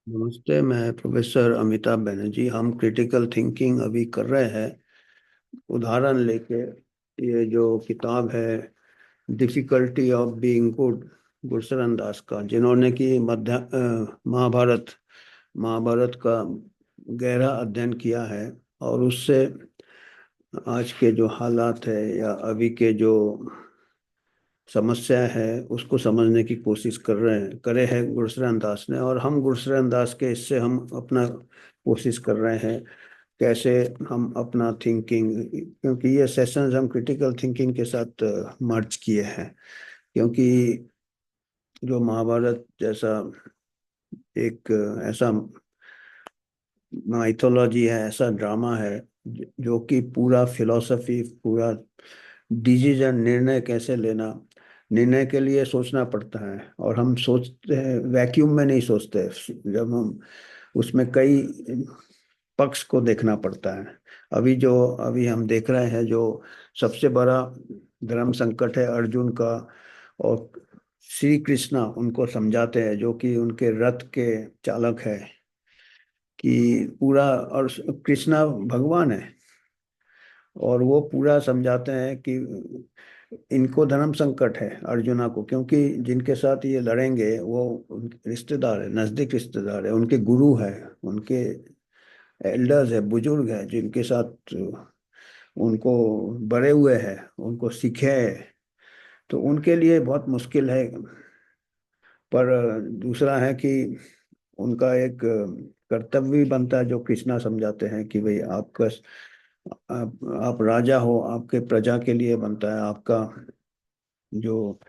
नमस्ते। मैं प्रोफेसर अमिताभ बनर्जी। हम क्रिटिकल थिंकिंग अभी कर रहे हैं उदाहरण लेके। ये जो किताब है difficulty of being good, Gursharan Das का, जिन्होंने की महाभारत महाभारत का गहरा अध्ययन किया है और उससे आज के जो हालात है या अभी के जो समस्या है उसको समझने की कोशिश कर रहे हैं करे हैं गुरशरण दास ने। और हम गुरशरण दास के इससे हम अपना कोशिश कर रहे हैं कैसे हम अपना थिंकिंग, क्योंकि ये सेशंस हम क्रिटिकल थिंकिंग के साथ मर्ज किए हैं। क्योंकि जो महाभारत जैसा एक ऐसा माइथोलॉजी है, ऐसा ड्रामा है जो कि पूरा फिलॉसफी, पूरा डिसीजन, निर्णय कैसे लेना, निर्णय के लिए सोचना पड़ता है। और हम सोचते हैं वैक्यूम में नहीं सोचते, जब हम उसमें कई पक्ष को देखना पड़ता है। अभी हम देख रहे हैं जो सबसे बड़ा धर्म संकट है अर्जुन का। और श्री कृष्णा उनको समझाते हैं, जो कि उनके रथ के चालक है, कि पूरा, और कृष्णा भगवान है, और वो पूरा समझाते हैं कि इनको धर्म संकट है अर्जुना को, क्योंकि जिनके साथ ये लड़ेंगे वो उनके रिश्तेदार है, नजदीक रिश्तेदार है, उनके गुरु है, उनके एल्डर्स है, बुजुर्ग है, जिनके साथ उनको बड़े हुए हैं, उनको सीखे है। तो उनके लिए बहुत मुश्किल है। पर दूसरा है कि उनका एक कर्तव्य भी बनता है, जो कृष्णा समझाते हैं कि भाई आपका, आप राजा हो, आपके प्रजा के लिए बनता है। आपका जो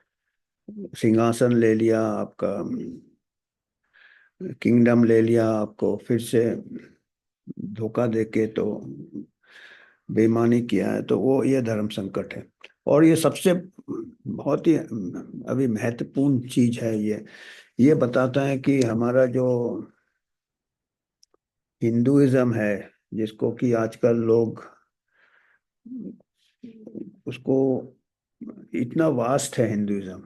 सिंहासन ले लिया, आपका किंगडम ले लिया, आपको फिर से धोखा देके तो बेईमानी किया है, तो वो ये धर्म संकट है। और ये सबसे बहुत ही अभी महत्वपूर्ण चीज है। ये बताता है कि हमारा जो हिंदुइज्म है, जिसको कि आजकल लोग उसको, इतना वास्ट है हिंदुइज्म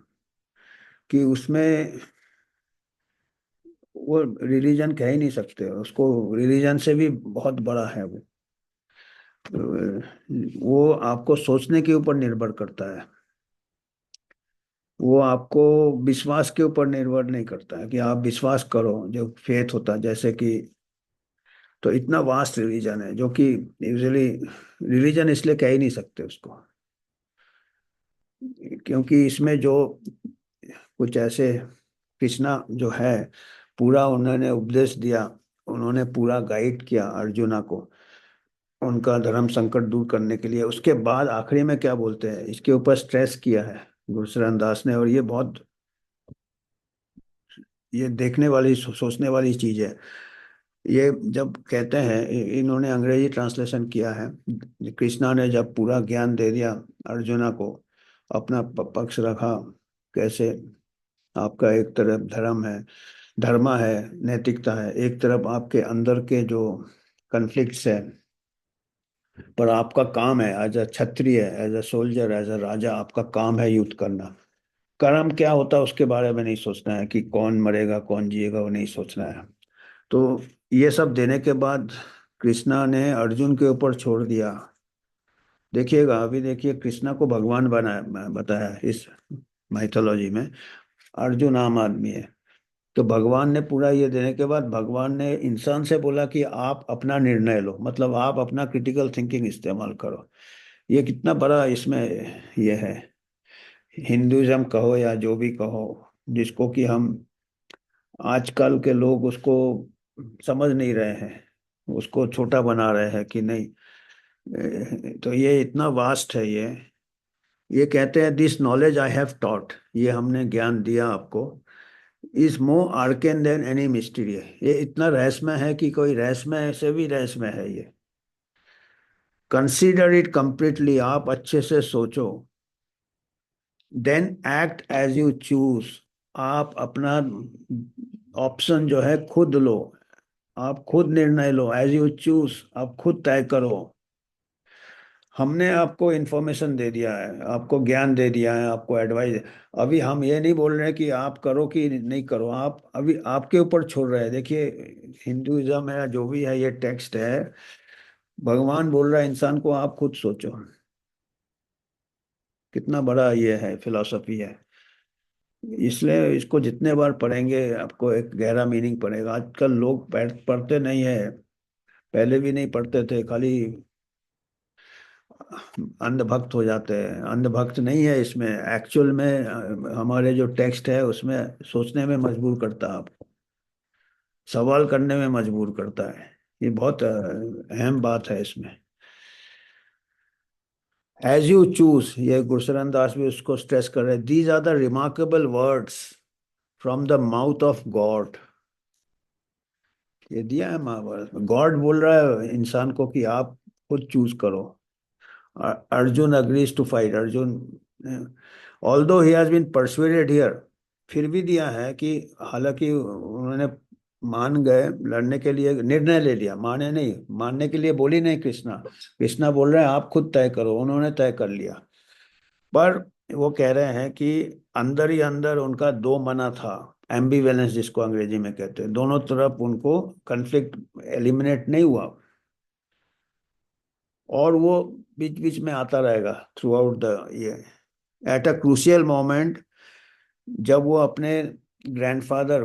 कि उसमें वो रिलीजन कह ही नहीं सकते उसको। रिलीजन से भी बहुत बड़ा है वो। वो आपको सोचने के ऊपर निर्भर करता है। वो आपको विश्वास के ऊपर निर्भर नहीं करता है कि आप विश्वास करो, जो फेथ होता है जैसे कि। तो इतना वास्ट रिलीजन है, जो कि यूजुअली रिलीजन इसलिए कह ही नहीं सकते उसको, क्योंकि इसमें जो कुछ ऐसे कृष्णा जो है, पूरा उन्होंने उपदेश दिया, उन्होंने पूरा गाइड किया अर्जुना को उनका धर्म संकट दूर करने के लिए। उसके बाद आखिरी में क्या बोलते हैं, इसके ऊपर स्ट्रेस किया है गुरशरण दास ने। और ये बहुत, ये देखने वाली, सोचने वाली चीज है। ये जब कहते हैं, इन्होंने अंग्रेजी ट्रांसलेशन किया है, कृष्णा ने जब पूरा ज्ञान दे दिया अर्जुना को, अपना पक्ष रखा कैसे आपका एक तरफ धर्म है, धर्मा है, नैतिकता है, एक तरफ आपके अंदर के जो कन्फ्लिक्ट्स है, पर आपका काम है as a Kshatriya, as a soldier, as a raja, आपका काम है युद्ध करना। कर्म क्या होता है उसके बारे में नहीं सोचना है, कि कौन मरेगा कौन जिएगा वो नहीं सोचना है। तो ये सब देने के बाद कृष्णा ने अर्जुन के ऊपर छोड़ दिया। देखिएगा, अभी देखिए, कृष्णा को भगवान बनाया बताया है इस माइथोलॉजी में। अर्जुन आम आदमी है। तो भगवान ने पूरा ये देने के बाद भगवान ने इंसान से बोला कि आप अपना निर्णय लो, मतलब आप अपना क्रिटिकल थिंकिंग इस्तेमाल करो। ये कितना बड़ा इसमें ये है, हिंदुइज्म कहो या जो भी कहो, जिसको कि हम आजकल के लोग उसको समझ नहीं रहे हैं, उसको छोटा बना रहे हैं कि नहीं। तो ये इतना वास्ट है। ये कहते हैं this knowledge I have taught, ये हमने ज्ञान दिया आपको, is more arcane than any mystery, ये इतना रहस्यमय है कि कोई रहस्यमय से भी रहस्यमय है ये। कंसीडर इट कंप्लीटली, आप अच्छे से सोचो। Then act as you choose, आप अपना ऑप्शन जो है खुद लो, आप खुद निर्णय लो। एज यू चूज, आप खुद तय करो। हमने आपको इन्फॉर्मेशन दे दिया है, आपको ज्ञान दे दिया है, आपको एडवाइस। अभी हम ये नहीं बोल रहे हैं कि आप करो कि नहीं करो, आप अभी आपके ऊपर छोड़ रहे हैं। देखिए, हिंदुइज्म है, जो भी है, ये टेक्स्ट है, भगवान बोल रहा है इंसान को आप खुद सोचो। कितना बड़ा ये है, फिलॉसफी है। इसलिए इसको जितने बार पढ़ेंगे आपको एक गहरा मीनिंग पड़ेगा। आजकल लोग पढ़ते नहीं है, पहले भी नहीं पढ़ते थे, खाली अंधभक्त हो जाते हैं। अंधभक्त नहीं है इसमें, एक्चुअल में हमारे जो टेक्स्ट है उसमें सोचने में मजबूर करता है आपको, सवाल करने में मजबूर करता है। ये बहुत अहम बात है इसमें। एज यू चूज, ये गुरशरण दास भी उसको स्ट्रेस कर रहे हैं, these are the remarkable words from the mouth of God. ये दिया है महाभारत में, गॉड बोल रहा है इंसान को कि आप खुद चूज करो। Arjun agrees to fight. Arjun, although he has been persuaded here, फिर भी दिया है कि हालांकि उन्होंने मान गए लड़ने के लिए, निर्णय ले लिया, माने नहीं, मानने के लिए बोली नहीं कृष्णा। कृष्णा बोल रहे हैं आप खुद तय करो, उन्होंने तय कर लिया। पर वो कह रहे हैं कि अंदर ही अंदर उनका दो मना था, एम्बिवेलेंस जिसको अंग्रेजी में कहते हैं, दोनों तरफ उनको कन्फ्लिक्ट एलिमिनेट नहीं हुआ, और वो बीच बीच में आता रहेगा थ्रू आउट द ये। एट अ क्रूशियल मोमेंट, जब वो अपने ग्रैंडफादर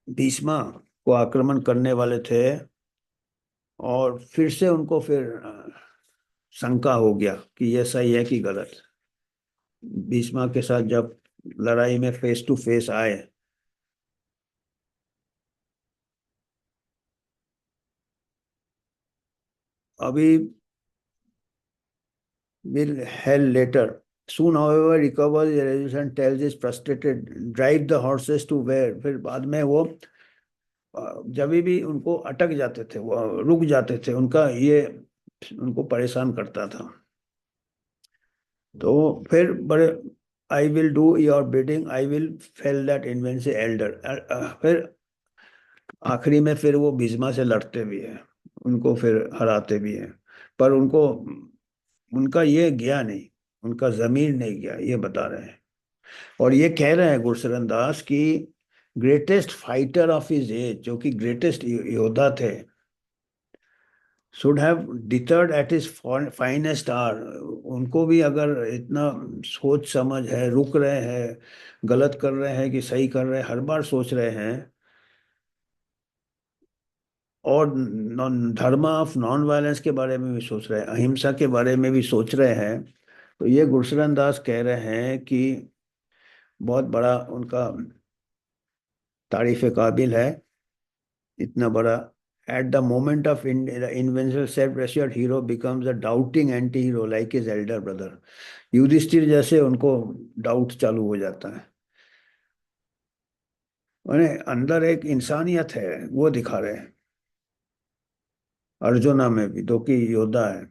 भीष्मा को आक्रमण करने वाले थे, और फिर से उनको फिर शंका हो गया कि ये सही है कि गलत। भीष्मा के साथ जब लड़ाई में फेस टू फेस आए। अभी will hell later. Soon, however, recovers the resolution, tells his frustrated, drive the horses to where। फिर बाद में वो जब भी उनको अटक जाते थे, वो रुक जाते थे, उनका ये उनको परेशान करता था। तो फिर बड़े, I will do your bidding, I will fail that इन्वेंसी एल्डर। फिर आखिरी में फिर वो भीष्मा से लड़ते भी हैं, उनको फिर हराते भी हैं। पर उनको, उनका ये गया नहीं, उनका जमीर नहीं गया, ये बता रहे हैं। और ये कह रहे हैं गुरशरण दास की, greatest fighter of his age, जो कि ग्रेटेस्ट योद्धा थे, should have dithered at his finest hour. उनको भी अगर इतना सोच समझ है, रुक रहे हैं, गलत कर रहे हैं कि सही कर रहे हैं, हर बार सोच रहे हैं, और धर्म ऑफ नॉन वायलेंस के बारे में भी सोच रहे हैं, अहिंसा के बारे में भी सोच रहे हैं। तो ये गुरशरण दास कह रहे हैं कि बहुत बड़ा उनका तारीफ काबिल है, इतना बड़ा। At the moment of invention, self assured hero becomes a doubting anti hero like his elder brother. Yudhishthira जैसे उनको डाउट चालू हो जाता है। उन्हें अंदर एक इंसानियत है, वो दिखा रहे हैं। अर्जुना में भी, जो कि योद्धा है,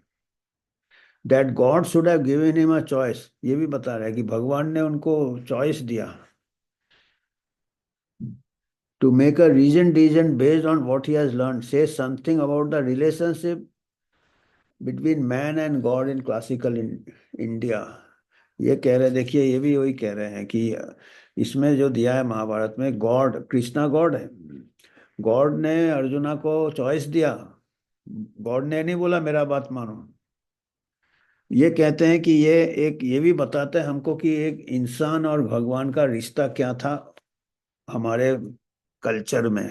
that God should have given him a choice, ये भी बता रहा है कि भगवान ने उनको चॉइस दिया, to make a reason decision based on what he has learn, say something about the relationship between man and God in classical India. ये कह रहे, देखिए ये भी वही कह रहे हैं कि इसमें जो दिया है महाभारत में, गॉड, कृष्णा गॉड है, गॉड ने अर्जुना को चॉइस दिया, गॉड ने नहीं बोला मेरा बात मानो। ये कहते हैं कि ये एक, ये भी बताते हैं हमको कि एक इंसान और भगवान का रिश्ता क्या था हमारे कल्चर में।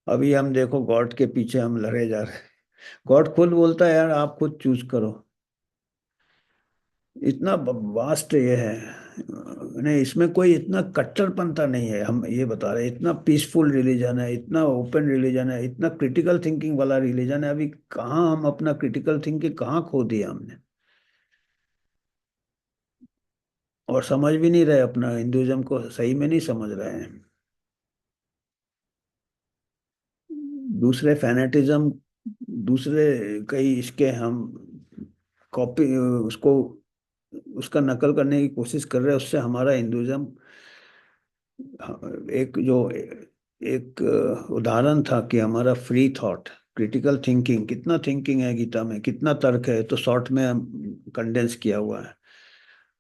अभी हम देखो, गॉड के पीछे हम लड़े जा रहे हैं। गॉड खुद बोलता है यार आप खुद चूज करो। इतना वास्ट ये है, नहीं इसमें कोई इतना कट्टरपंथा नहीं है। हम ये बता रहे हैं, इतना पीसफुल रिलीजन है, इतना ओपन रिलीजन है, इतना क्रिटिकल थिंकिंग वाला रिलीजन है। अभी कहाँ हम अपना क्रिटिकल थिंकिंग कहाँ खो दिया हमने, और समझ भी नहीं रहे, अपना हिंदुइज्म को सही में नहीं समझ रहे हैं। दूसरे फैनेटिज्म, दूसरे कई इसके हम कॉपी, उसको, उसका नकल करने की कोशिश कर रहे हैं, उससे हमारा हिंदुइज्म, एक जो एक उदाहरण था कि हमारा फ्री थॉट, क्रिटिकल थिंकिंग, कितना थिंकिंग है गीता में, कितना तर्क है, तो शॉर्ट में कंडेंस किया हुआ है।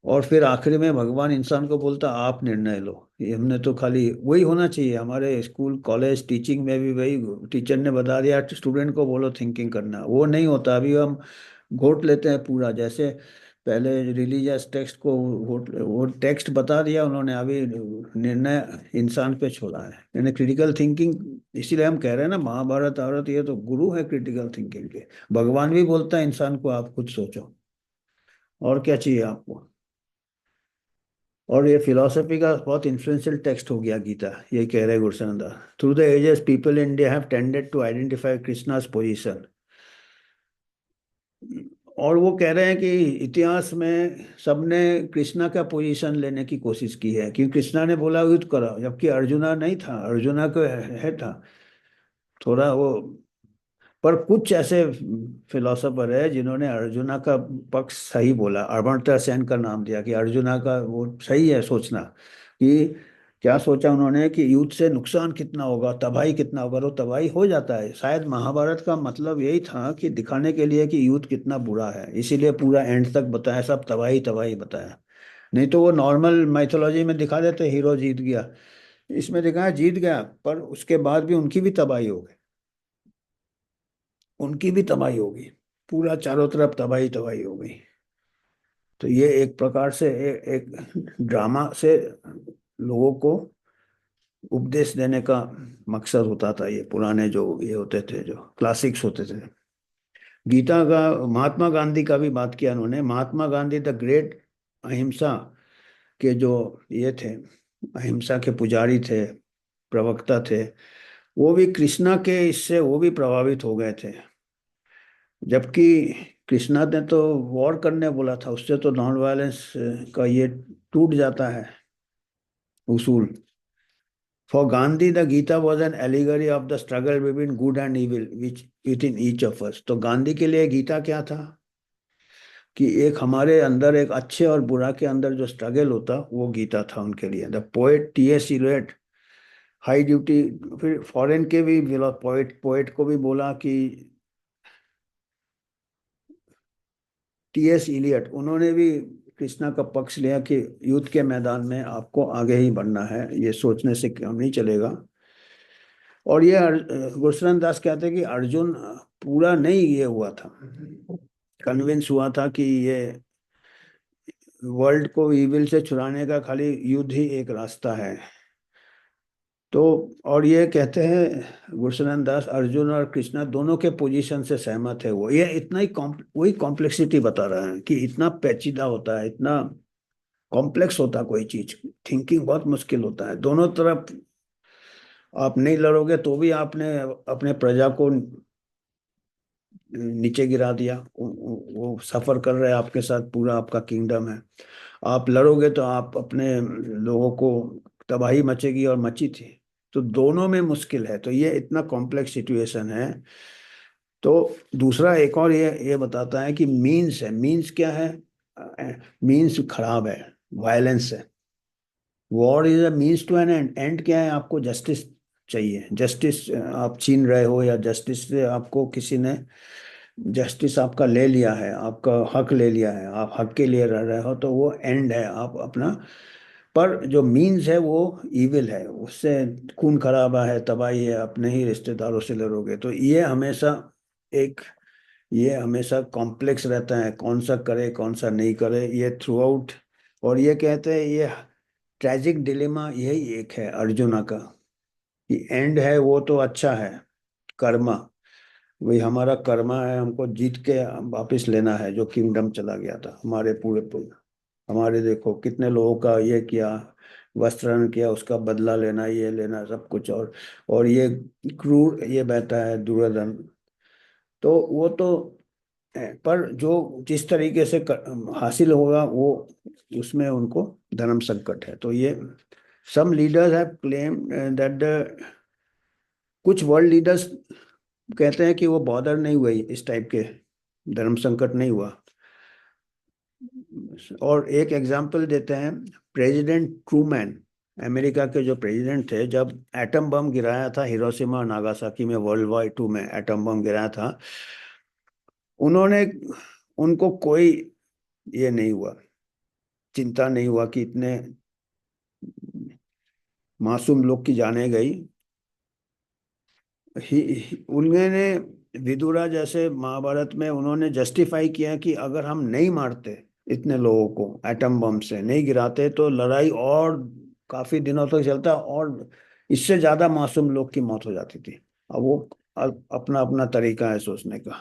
और फिर आखिरी में भगवान इंसान को बोलता आप निर्णय लो। ये हमने तो खाली वही होना चाहिए हमारे स्कूल कॉलेज टीचिंग में भी, वही टीचर ने बता दिया स्टूडेंट को बोलो थिंकिंग करना, वो नहीं होता। अभी हम घोट लेते हैं पूरा, जैसे पहले रिलीजियस टेक्स्ट को वो टेक्स्ट बता दिया उन्होंने, अभी निर्णय इंसान पे छोड़ा है। यानी क्रिटिकल थिंकिंग, इसीलिए हम कह रहे हैं ना महाभारत भारत ये तो गुरु है क्रिटिकल थिंकिंग के। भगवान भी बोलता है इंसान को आप खुद सोचो, और क्या चाहिए आपको। और ये फिलोसफी का बहुत इन्फ्लुएंशियल टेक्स्ट हो गया गीता, ये कह रहे Gurusananda. Through the ages people in India have tended to identify Krishna's position. और वो कह रहे हैं कि इतिहास में सबने कृष्णा का पोजीशन लेने की कोशिश की है, क्योंकि कृष्णा ने बोला युद्ध करो, जबकि अर्जुना नहीं था, अर्जुना को है था थोड़ा वो। पर कुछ ऐसे फिलोसोफर है जिन्होंने अर्जुना का पक्ष सही बोला, अमर्त्य सेन का नाम दिया कि अर्जुना का वो सही है सोचना, कि क्या सोचा उन्होंने कि युद्ध से नुकसान कितना होगा, तबाही कितना होगा। तो तबाही हो जाता है, शायद महाभारत का मतलब यही था कि दिखाने के लिए कि युद्ध कितना बुरा है, इसीलिए पूरा एंड तक बताया, सब तबाही तबाही बताया। नहीं तो वो नॉर्मल माइथोलॉजी में दिखा देते हीरो जीत गया, इसमें दिखाया जीत गया पर उसके बाद भी उनकी भी तबाही हो गई, उनकी भी तबाही होगी, पूरा चारों तरफ तबाही तबाही हो गई। तो ये एक प्रकार से एक ड्रामा से लोगों को उपदेश देने का मकसद होता था। ये पुराने जो ये होते थे, जो क्लासिक्स होते थे। गीता का महात्मा गांधी का भी बात किया उन्होंने। महात्मा गांधी द ग्रेट अहिंसा के जो ये थे, अहिंसा के पुजारी थे, प्रवक्ता थे, वो भी कृष्णा के इससे वो भी प्रभावित हो गए थे। जबकि कृष्णा ने तो वॉर करने बोला था, उससे तो नॉन वायलेंस का ये टूट जाता है उसूल। For Gandhi the Gita was an allegory of the struggle between good and evil which within each of us. तो गांधी के लिए गीता क्या था, कि एक हमारे अंदर एक अच्छे और बुरा के अंदर जो स्ट्रगल होता, वो गीता था उनके लिए। The poet T S Eliot, high duty. फिर फॉरेन के भी पोएट पोएट को भी बोला कि टी एस इलियट, उन्होंने भी कृष्णा का पक्ष लिया कि युद्ध के मैदान में आपको आगे ही बढ़ना है, ये सोचने से काम नहीं चलेगा। और ये गुरशरण दास कहते हैं कि अर्जुन पूरा नहीं ये हुआ था, कन्विंस हुआ था कि ये वर्ल्ड को इविल से छुड़ाने का खाली युद्ध ही एक रास्ता है। तो और ये कहते हैं गुरशरण दास, अर्जुन और कृष्णा दोनों के पोजीशन से सहमत है वो। ये इतना ही वही कॉम्प्लेक्सिटी बता रहा है कि इतना पेचीदा होता है, इतना कॉम्प्लेक्स होता है कोई चीज, थिंकिंग बहुत मुश्किल होता है। दोनों तरफ आप नहीं लड़ोगे तो भी आपने अपने प्रजा को नीचे गिरा दिया, वो सफर कर रहे हैं आपके साथ, पूरा आपका किंगडम है। आप लड़ोगे तो आप अपने लोगों को, तबाही मचेगी और मची थी। तो दोनों में मुश्किल है, तो ये इतना कॉम्प्लेक्स सिचुएशन है। तो दूसरा एक और ये बताता है कि मीन्स है, मीन्स क्या है, मीन्स खराब है, वायलेंस है। War is a means to an end, end क्या है, आपको जस्टिस चाहिए, जस्टिस आप छीन रहे हो, या जस्टिस से आपको किसी ने जस्टिस आपका ले लिया है, आपका हक ले लिया है, आप हक के लिए रह रहे हो, तो वो एंड है आप अपना। पर जो मीन्स है वो इविल है, उससे खून खराबा है, तबाही है, अपने ही रिश्तेदारों से लड़ोगे। तो एक ये हमेशा कॉम्प्लेक्स रहता है, कौन सा करे कौन सा नहीं करे, ये थ्रू आउट। और ये कहते हैं ये ट्रैजिक डिलेमा यही एक है अर्जुना का, कि एंड है वो तो अच्छा है, कर्मा, वही हमारा कर्मा है, हमको जीत के वापस लेना है जो किंगडम चला गया था हमारे पूरे पूरे। हमारे देखो कितने लोगों का ये किया, वस्त्रण किया, उसका बदला लेना, ये लेना सब कुछ। और ये क्रूर ये बहता है दुर्योधन। तो वो तो पर जो जिस तरीके से हासिल होगा वो, उसमें उनको धर्म संकट है। तो ये some leaders have claim that the, कुछ वर्ल्ड लीडर्स कहते हैं कि वो बॉदर नहीं हुए इस टाइप के, धर्म संकट नहीं हुआ। और एक एग्जांपल देते हैं, प्रेसिडेंट ट्रूमैन, अमेरिका के जो प्रेसिडेंट थे, जब एटम बम गिराया था हिरोशिमा और नागासाकी में, वर्ल्ड वॉर 2 में एटम बम गिराया था, उन्होंने उनको कोई ये नहीं हुआ, चिंता नहीं हुआ कि इतने मासूम लोग की जाने गई। उन्होंने विदुरा जैसे महाभारत में उन्होंने जस्टिफाई किया कि अगर हम नहीं मारते इतने लोगों को, एटम बम से नहीं गिराते, तो लड़ाई और काफी दिनों तक चलता और इससे ज्यादा मासूम लोग की मौत हो जाती थी। अब वो अपना अपना तरीका है सोचने का।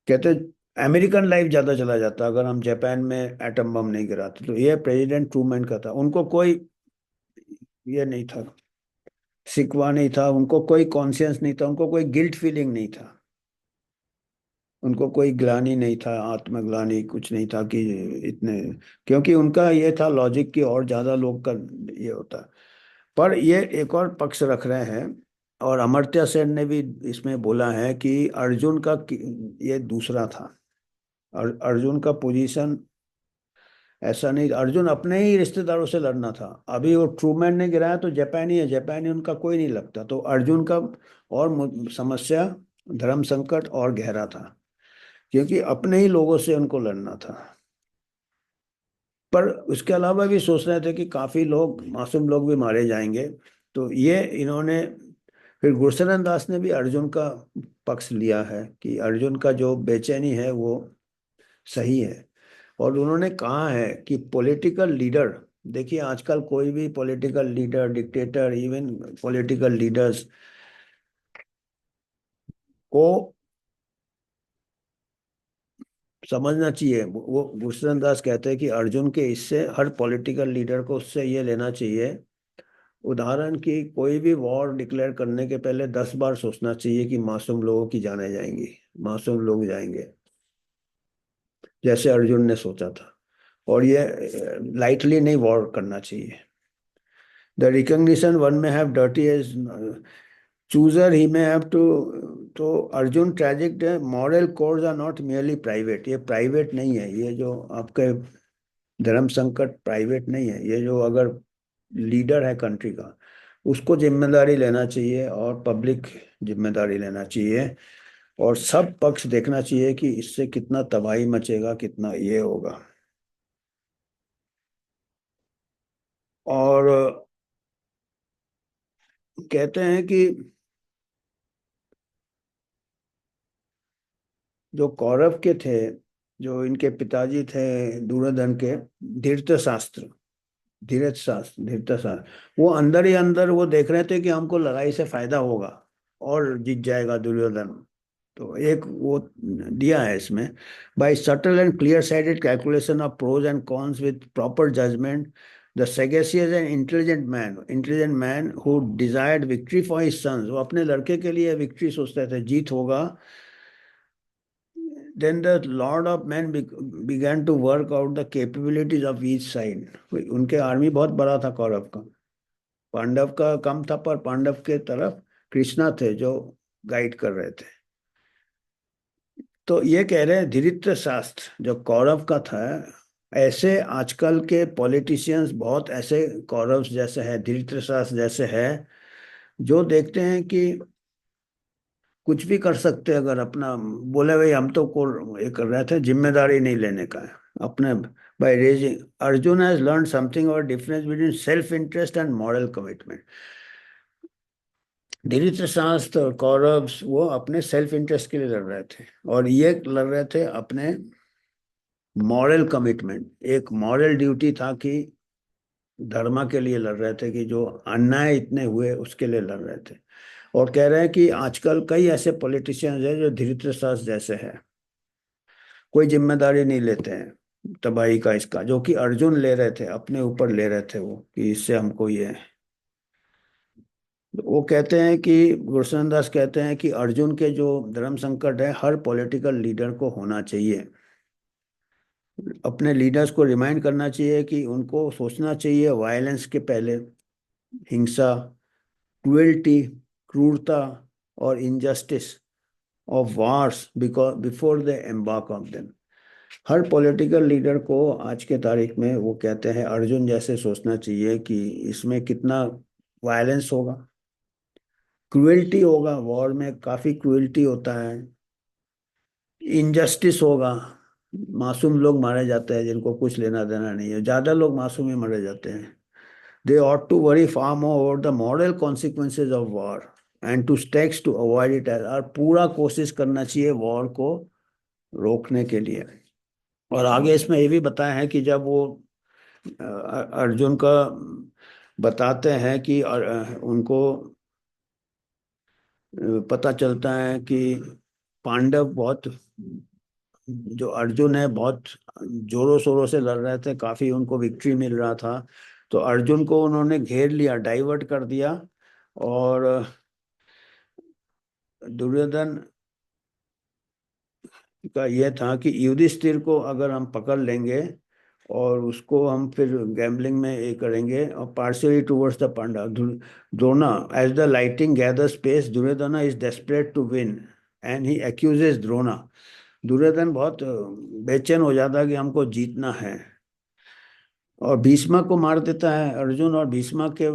कहते अमेरिकन लाइफ ज्यादा चला जाता अगर हम जापान में एटम बम नहीं गिराते। तो ये प्रेसिडेंट ट्रूमैन का था, उनको कोई ये नहीं था, शिकवा नहीं था, उनको कोई कॉन्शियस नहीं था, उनको कोई गिल्ट फीलिंग नहीं था, उनको कोई ग्लानि नहीं था, आत्मग्लानि कुछ नहीं था कि इतने, क्योंकि उनका ये था लॉजिक की और ज्यादा लोग का ये होता। पर ये एक और पक्ष रख रहे हैं, और अमर्त्य सेन ने भी इसमें बोला है कि अर्जुन का ये दूसरा था। अर्जुन का पोजीशन ऐसा नहीं, अर्जुन अपने ही रिश्तेदारों से लड़ना था। अभी वो ट्रूमैन ने गिराया तो जापानी है, जापानी उनका कोई नहीं लगता, तो अर्जुन का और समस्या, धर्म संकट और गहरा था, क्योंकि अपने ही लोगों से उनको लड़ना था। पर उसके अलावा भी सोच रहे थे कि काफी लोग, मासूम लोग भी मारे जाएंगे। तो ये इन्होंने, फिर गुरशरण दास ने भी अर्जुन का पक्ष लिया है कि अर्जुन का जो बेचैनी है वो सही है। और उन्होंने कहा है कि पॉलिटिकल लीडर, देखिए आजकल कोई भी political leader, dictator, even political leaders को समझना चाहिए। वो भूषण दास कहते हैं कि अर्जुन के इससे हर पॉलिटिकल लीडर को उससे ये लेना चाहिए उदाहरण की, कोई भी वॉर डिक्लेयर करने के पहले 10 बार सोचना चाहिए कि मासूम लोगों की जाने जाएंगी, मासूम लोग जाएंगे, जैसे अर्जुन ने सोचा था। और ये लाइटली नहीं वॉर करना चाहिए। The recognition one may have dirty as chooser he may have to. तो Arjun tragic moral codes are not merely private, ये प्राइवेट नहीं है, ये जो आपके धर्म संकट प्राइवेट नहीं है, ये जो अगर लीडर है कंट्री का, उसको जिम्मेदारी लेना चाहिए और पब्लिक जिम्मेदारी लेना चाहिए, और सब पक्ष देखना चाहिए कि इससे कितना तबाही मचेगा, कितना ये होगा। और कहते हैं कि जो कौरव के थे, जो इनके पिताजी थे दुर्योधन के, धृतराष्ट्र, धृतराष्ट्र वो अंदर ही अंदर वो देख रहे थे कि हमको लड़ाई से फायदा होगा और जीत जाएगा दुर्योधन। तो एक वो दिया है इसमें, by subtle and clear sided calculation of pros and cons with proper judgement the sagacious and intelligent man who desired victory for his sons, वो अपने लड़के के लिए विक्ट्री सोचते थे, जीत होगा। Then the Lord of Men began to work out the capabilities of each side. उनके army बहुत बड़ा था कौरव का, पांडव का कम था, पर पांडव के तरफ कृष्णा थे जो गाइड कर रहे थे। तो ये कह रहे हैं धृतराष्ट्र शास्त्र जो कौरव का था, ऐसे आजकल के पॉलिटिशियंस बहुत ऐसे कौरव जैसे है, धृतराष्ट्र जैसे है, जो देखते हैं कि कुछ भी कर सकते हैं, अगर अपना बोले भाई हम तो को ये कर रहे थे, जिम्मेदारी नहीं लेने का है अपने। By raising Arjun has learn something और difference between self interest and moral commitment. Dhritarashtra और कौरव वो अपने सेल्फ इंटरेस्ट के लिए लड़ रहे थे, और ये लड़ रहे थे अपने मॉरल कमिटमेंट, एक मॉरल ड्यूटी था कि धर्म के लिए लड़ रहे थे, कि जो अन्याय इतने हुए उसके लिए लड़ रहे थे। और कह रहे हैं कि आजकल कई ऐसे पॉलिटिशियंस हैं जो धृतराष्ट्र जैसे हैं, कोई जिम्मेदारी नहीं लेते हैं तबाही का, इसका जो कि अर्जुन ले रहे थे अपने ऊपर, ले रहे थे वो कि इससे हमको ये। वो कहते हैं कि गुरशरण दास कहते हैं कि अर्जुन के जो धर्म संकट है हर पॉलिटिकल लीडर को होना चाहिए, अपने लीडर्स को रिमाइंड करना चाहिए कि उनको सोचना चाहिए वायलेंस के पहले, हिंसा, क्रुएल्टी, क्रूरता और injustice of wars because before they embark on them. Her political leader को आज के तारीख में वो कहते हैं अर्जुन जैसे सोचना चाहिए कि इसमें कितना वायलेंस होगा, क्रुएल्टी होगा, वॉर में काफी क्रुएल्टी होता है, इनजस्टिस होगा, मासूम लोग मारे जाते हैं जिनको कुछ लेना देना नहीं है, ज्यादा लोग मासूम ही मारे जाते हैं। दे ought to worry far more about the moral consequences of war and to steps to avoid it, और पूरा कोशिश करना चाहिए वॉर को रोकने के लिए। और आगे इसमें ये भी बताया है कि जब वो अर्जुन का बताते हैं कि उनको पता चलता है कि पांडव बहुत, जो अर्जुन है बहुत जोरों शोरों से लड़ रहे थे, काफी उनको विक्ट्री मिल रहा था, तो अर्जुन को उन्होंने घेर लिया, डाइवर्ट कर दिया। और दुर्योधन का यह था कि युधिष्ठिर को अगर हम पकड़ लेंगे और उसको हम फिर गैम्बलिंग में ये करेंगे, और partially towards the Pandava Drona, as the lighting gathers pace Duryodhana is desperate to win and he accuses Drona. Duryodhan बहुत बेचैन हो जाता है कि हमको जीतना है, और भीष्मा को मार देता है अर्जुन। और भीष्मा के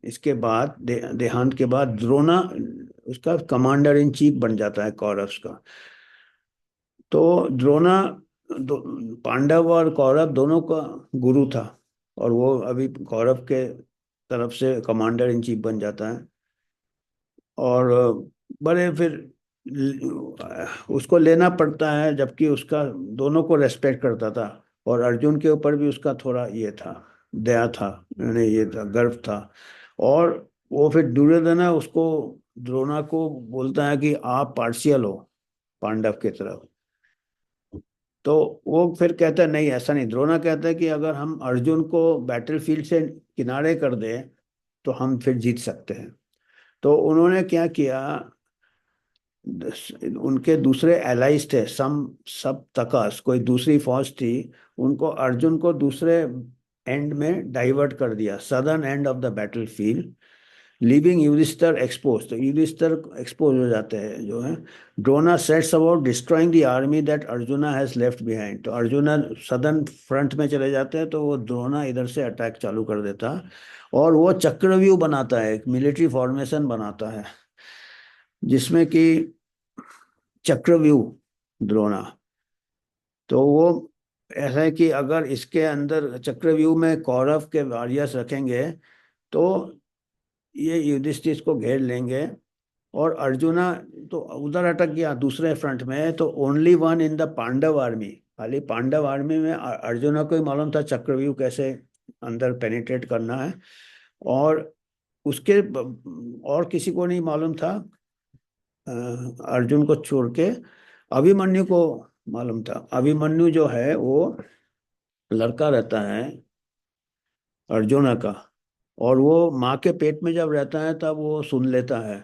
इसके बाद देहांत के बाद द्रोणा उसका कमांडर इन चीफ बन जाता है कौरव का। तो द्रोणा पांडव और कौरव दोनों का गुरु था, और वो अभी कौरव के तरफ से कमांडर इन चीफ बन जाता है। और बड़े फिर उसको लेना पड़ता है, जबकि उसका दोनों को रेस्पेक्ट करता था, और अर्जुन के ऊपर भी उसका थोड़ा ये था, दया था, यानी ये था, गर्व था। और वो फिर दुर्योधन है उसको, द्रोणा को बोलता है कि आप पार्शियल हो पांडव की तरफ। तो वो फिर कहता है नहीं ऐसा नहीं, द्रोणा कहता है कि अगर हम अर्जुन को बैटलफील्ड से किनारे कर दें तो हम फिर जीत सकते हैं। तो उन्होंने क्या किया, उनके दूसरे एलाइज थे, सब तकास कोई दूसरी फौज थी, उनको अर्जुन को दूसरे एंड में डाइवर्ट कर दिया, southern end of the battlefield, leaving Yudhishthira expose. तो युधिष्ठिर एक्सपोज हो जाते हैं जो है। Drona sets about destroying the army that Arjuna has left behind. तो अर्जुना सदर्न फ्रंट में चले जाते हैं, तो वो द्रोणा इधर से अटैक चालू कर देता है, और वो चक्रव्यूह बनाता है, एक मिलिट्री फॉर्मेशन बनाता है जिसमें कि चक्रव्यूह द्रोणा। तो वो ऐसा है कि अगर इसके अंदर चक्रव्यूह में कौरव के वॉरियर्स रखेंगे तो ये युधिष्ठिर को घेर लेंगे। और अर्जुना तो उधर अटक गया दूसरे फ्रंट में, तो only one in the Pandava army, खाली पांडव आर्मी में अर्जुना को ही मालूम था चक्रव्यूह कैसे अंदर पेनिट्रेट करना है, और उसके और किसी को नहीं मालूम था, अर्जुन को छोड़ के अभिमन्यु को मालूम था। अभिमन्यु जो है वो लड़का रहता है अर्जुना का, और वो माँ के पेट में जब रहता है तब वो सुन लेता है।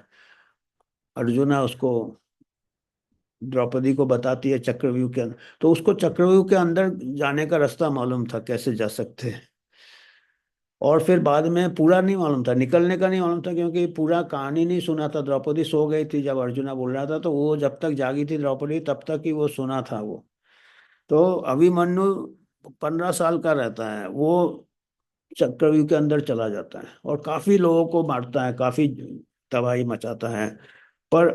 अर्जुना उसको, द्रौपदी को बताती है चक्रव्यूह के अंदर, तो उसको चक्रव्यूह के अंदर जाने का रास्ता मालूम था कैसे जा सकते हैं। और फिर बाद में पूरा नहीं मालूम था, निकलने का नहीं मालूम था, क्योंकि पूरा कहानी नहीं सुना था। द्रौपदी सो गई थी जब अर्जुना बोल रहा था, तो वो जब तक जागी थी द्रौपदी तब तक ही वो सुना था वो। तो अभिमन्यु 15 साल का रहता है, वो चक्रव्यूह के अंदर चला जाता है और काफी लोगों को मारता है, काफी तबाही मचाता है, पर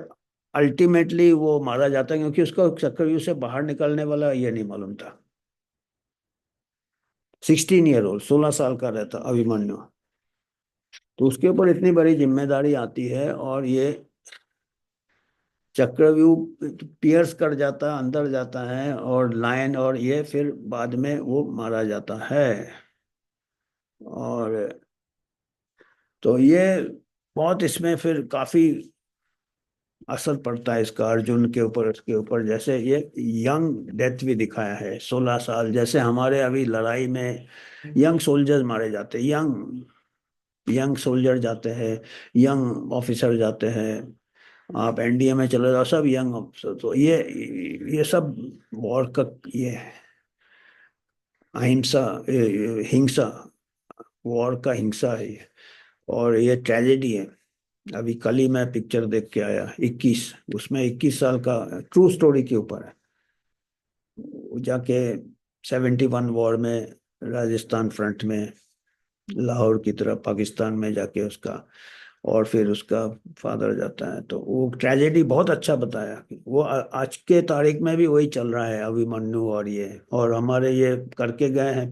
अल्टीमेटली वो मारा जाता है क्योंकि उसको चक्रव्यूह से बाहर निकलने वाला ये नहीं मालूम था। 16 ईयर ओल्ड, 16 साल का रहता अभिमन्यु। तो उसके ऊपर इतनी बड़ी जिम्मेदारी आती है, और ये चक्रव्यूह पियर्स कर जाता है, अंदर जाता है, और लायन और ये फिर बाद में वो मारा जाता है। और तो ये बहुत इसमें फिर काफी असर पड़ता है इसका अर्जुन के ऊपर, उसके ऊपर। जैसे ये यंग डेथ भी दिखाया है, 16 साल, जैसे हमारे अभी लड़ाई में यंग सोल्जर्स मारे जाते हैं, यंग यंग सोल्जर जाते हैं, यंग ऑफिसर जाते हैं। आप एनडीए में चले जाओ, सब यंग ऑफिसर। तो ये सब वॉर का ये है, अहिंसा, हिंसा, वॉर का हिंसा है ये, और ये ट्रेजेडी है। अभी कल ही मैं पिक्चर देख के आया 21, उसमें 21 साल का ट्रू स्टोरी के ऊपर है। जाके 71 वॉर में राजस्थान फ्रंट में लाहौर की तरफ पाकिस्तान में जाके उसका, और फिर उसका फादर जाता है, तो वो ट्रेजेडी बहुत अच्छा बताया कि वो आज के तारीख में भी वही चल रहा है, अभिमन्यु और ये, और हमारे ये करके गए हैं,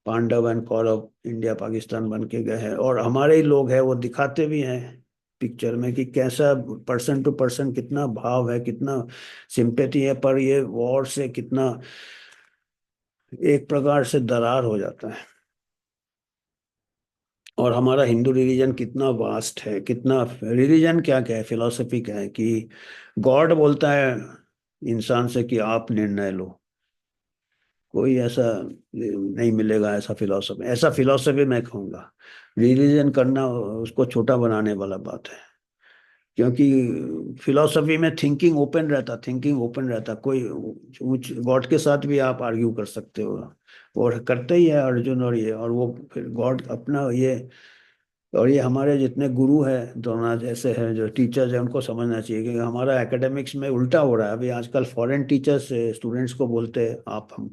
पांडव एंड कौरव इंडिया पाकिस्तान बन के गए हैं, और हमारे ही लोग हैं, वो दिखाते भी हैं पिक्चर में कि कैसा पर्सन टू पर्सन कितना भाव है, कितना सिंपैथी है, पर ये वॉर से कितना एक प्रकार से दरार हो जाता है। और हमारा हिंदू रिलीजन कितना वास्ट है, कितना, रिलीजन क्या क्या है, फिलॉसफी क्या है कि गॉड बोलता है इंसान से कि आप निर्णय लो। कोई ऐसा नहीं मिलेगा, ऐसा फिलॉसफी, ऐसा फिलॉसफी मैं कहूँगा। रिलीजन करना उसको छोटा बनाने वाला बात है, क्योंकि फिलॉसफी में थिंकिंग ओपन रहता, कोई गॉड के साथ भी आप आर्ग्यू कर सकते हो, और करते ही है अर्जुन और ये, और वो फिर गॉड अपना ये, और ये हमारे जितने गुरु हैं द्रोणा जैसे हैं जो टीचर्स हैं, उनको समझना चाहिए कि हमारा एकेडमिक्स में उल्टा हो रहा है अभी आजकल। फॉरेन टीचर्स स्टूडेंट्स को बोलते हैं आप हम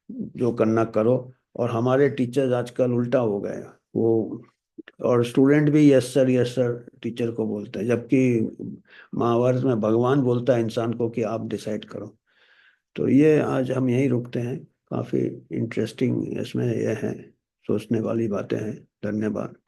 जो करना करो, और हमारे टीचर्स आजकल उल्टा हो गए वो, और स्टूडेंट भी यस सर टीचर को बोलते हैं, जबकि महाभारत में भगवान बोलता है इंसान को कि आप डिसाइड करो। तो ये आज हम यहीं रुकते हैं, काफी इंटरेस्टिंग इसमें ये है, सोचने वाली बातें हैं। धन्यवाद।